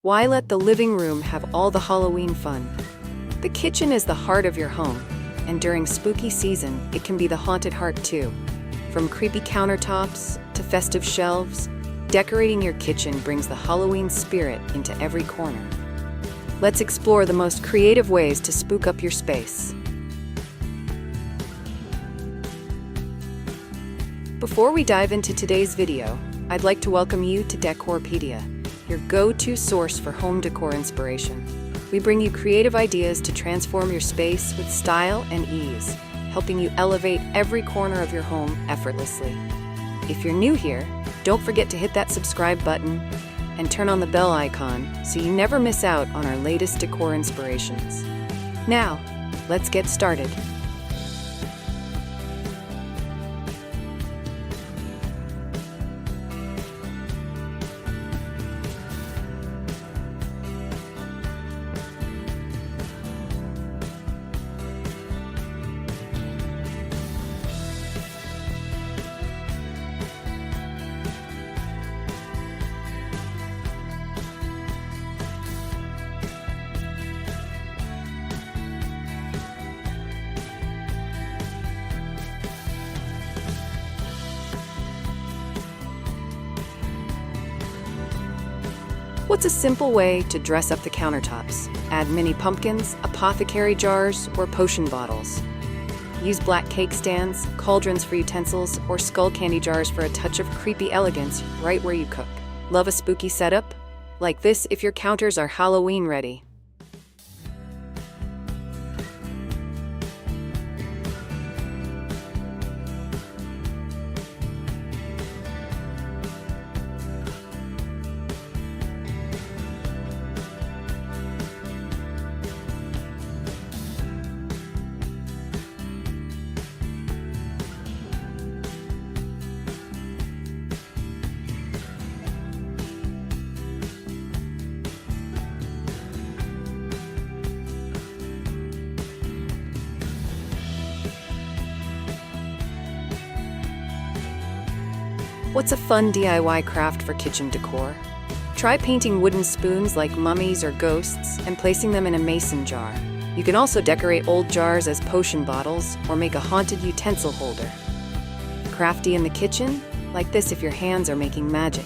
Why let the living room have all the Halloween fun? The kitchen is the heart of your home, and during spooky season, it can be the haunted heart too. From creepy countertops to festive shelves, decorating your kitchen brings the Halloween spirit into every corner. Let's explore the most creative ways to spook up your space. Before we dive into today's video, I'd like to welcome you to Decorpediya, your go-to source for home decor inspiration. We bring you creative ideas to transform your space with style and ease, helping you elevate every corner of your home effortlessly. If you're new here, don't forget to hit that subscribe button and turn on the bell icon so you never miss out on our latest decor inspirations. Now, let's get started. What's a simple way to dress up the countertops? Add mini pumpkins, apothecary jars, or potion bottles. Use black cake stands, cauldrons for utensils, or skull candy jars for a touch of creepy elegance right where you cook. Love a spooky setup? Like this if your counters are Halloween ready. What's a fun DIY craft for kitchen decor? Try painting wooden spoons like mummies or ghosts and placing them in a mason jar. You can also decorate old jars as potion bottles or make a haunted utensil holder. Crafty in the kitchen? Like this if your hands are making magic.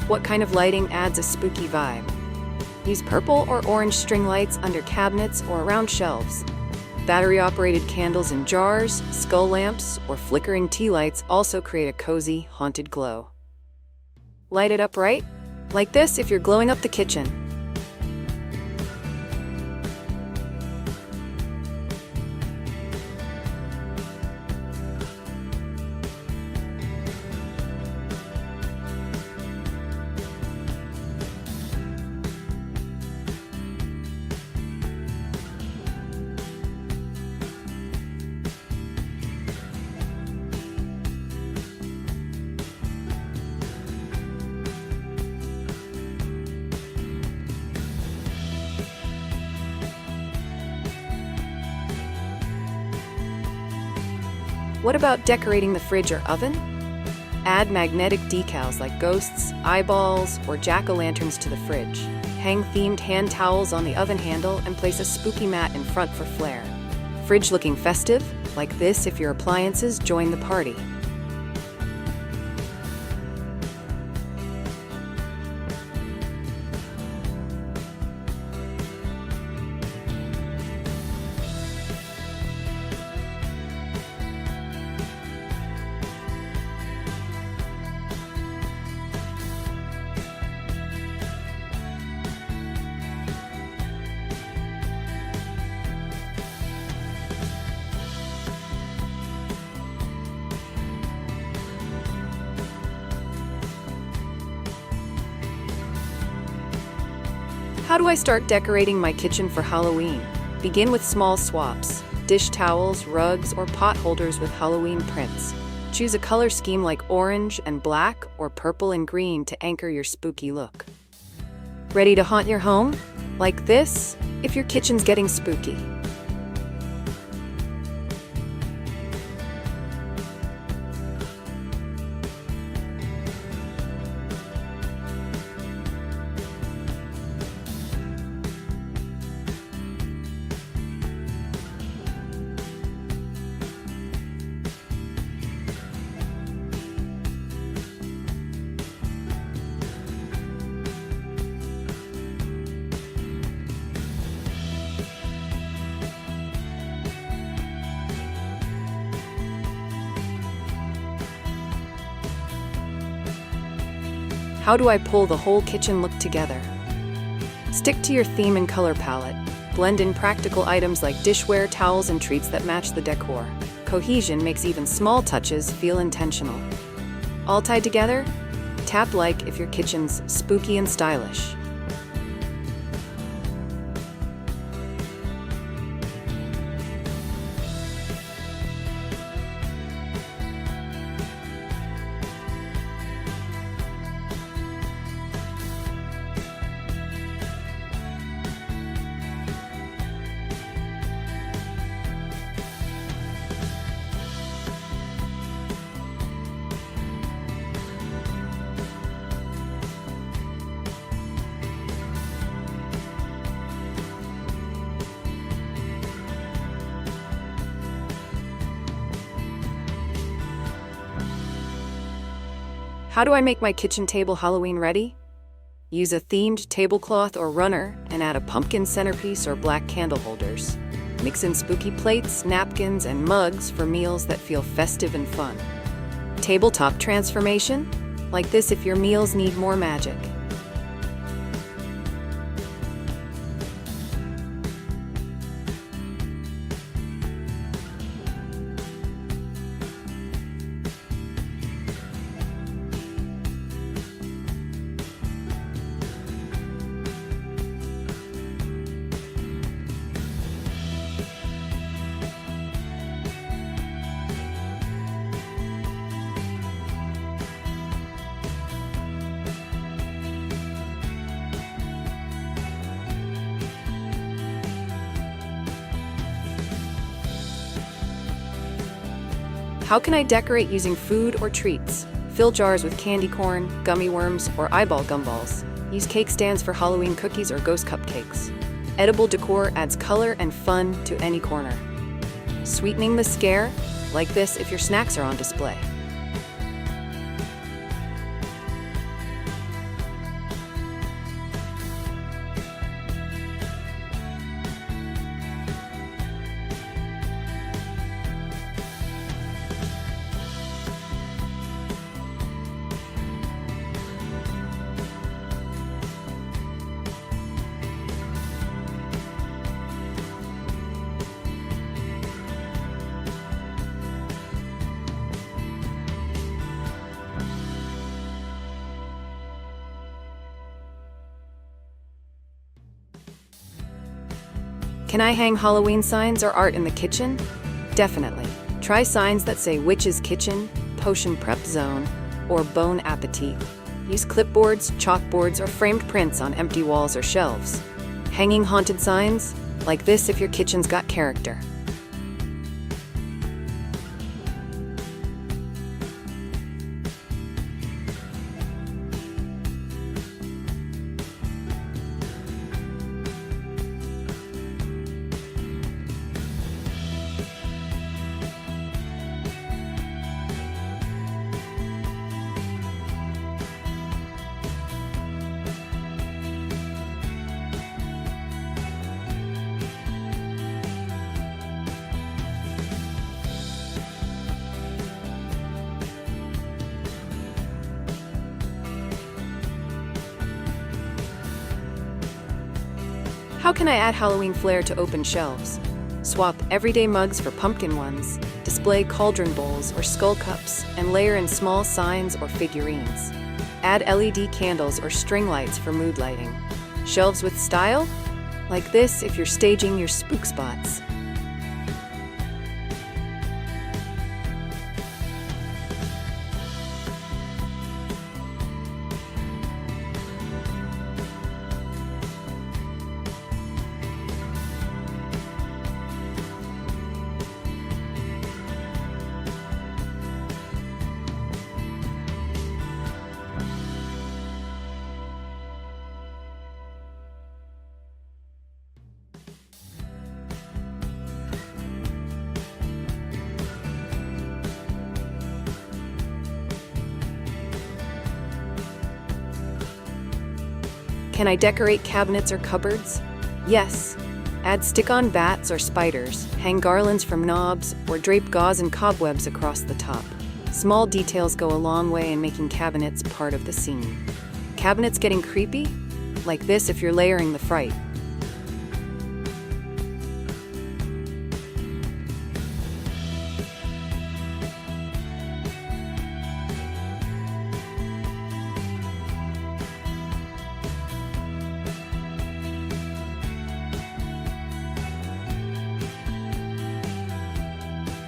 What kind of lighting adds a spooky vibe? Use purple or orange string lights under cabinets or around shelves. Battery-operated candles in jars, skull lamps, or flickering tea lights also create a cozy, haunted glow. Light it up right? Like this if you're glowing up the kitchen. What about decorating the fridge or oven? Add magnetic decals like ghosts, eyeballs, or jack-o'-lanterns to the fridge. Hang themed hand towels on the oven handle and place a spooky mat in front for flair. Fridge looking festive? Like this if your appliances join the party. How do I start decorating my kitchen for Halloween? Begin with small swaps. Dish towels, rugs, or pot holders with Halloween prints. Choose a color scheme like orange and black or purple and green to anchor your spooky look. Ready to haunt your home? Like this, if your kitchen's getting spooky. How do I pull the whole kitchen look together? Stick to your theme and color palette. Blend in practical items like dishware, towels, and treats that match the decor. Cohesion makes even small touches feel intentional. All tied together? Tap like if your kitchen's spooky and stylish. How do I make my kitchen table Halloween ready? Use a themed tablecloth or runner and add a pumpkin centerpiece or black candle holders. Mix in spooky plates, napkins, and mugs for meals that feel festive and fun. Tabletop transformation? Like this if your meals need more magic. How can I decorate using food or treats? Fill jars with candy corn, gummy worms, or eyeball gumballs. Use cake stands for Halloween cookies or ghost cupcakes. Edible decor adds color and fun to any corner. Sweetening the scare? Like this if your snacks are on display. Can I hang Halloween signs or art in the kitchen? Definitely. Try signs that say Witch's Kitchen, Potion Prep Zone, or Bon Appetit. Use clipboards, chalkboards, or framed prints on empty walls or shelves. Hanging haunted signs? Like this if your kitchen's got character. How can I add Halloween flair to open shelves? Swap everyday mugs for pumpkin ones, display cauldron bowls or skull cups, and layer in small signs or figurines. Add LED candles or string lights for mood lighting. Shelves with style? Like this if you're staging your spook spots. Can I decorate cabinets or cupboards? Yes. Add stick-on bats or spiders, hang garlands from knobs, or drape gauze and cobwebs across the top. Small details go a long way in making cabinets part of the scene. Cabinets getting creepy? Like this if you're layering the fright.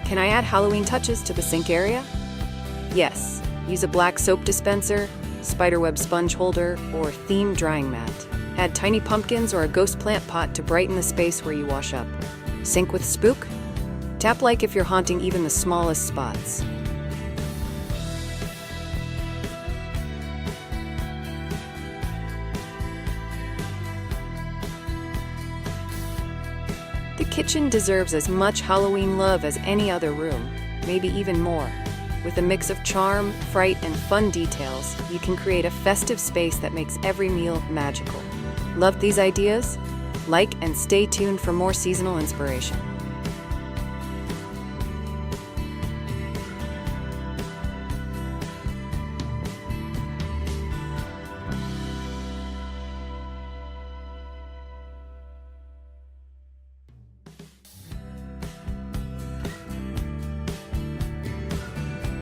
Can I add Halloween touches to the sink area? Yes. Use a black soap dispenser, spiderweb sponge holder, or themed drying mat. Add tiny pumpkins or a ghost plant pot to brighten the space where you wash up. Sink with spook? Tap like if you're haunting even the smallest spots. The kitchen deserves as much Halloween love as any other room, maybe even more. With a mix of charm, fright, and fun details, you can create a festive space that makes every meal magical. Love these ideas? Like and stay tuned for more seasonal inspiration.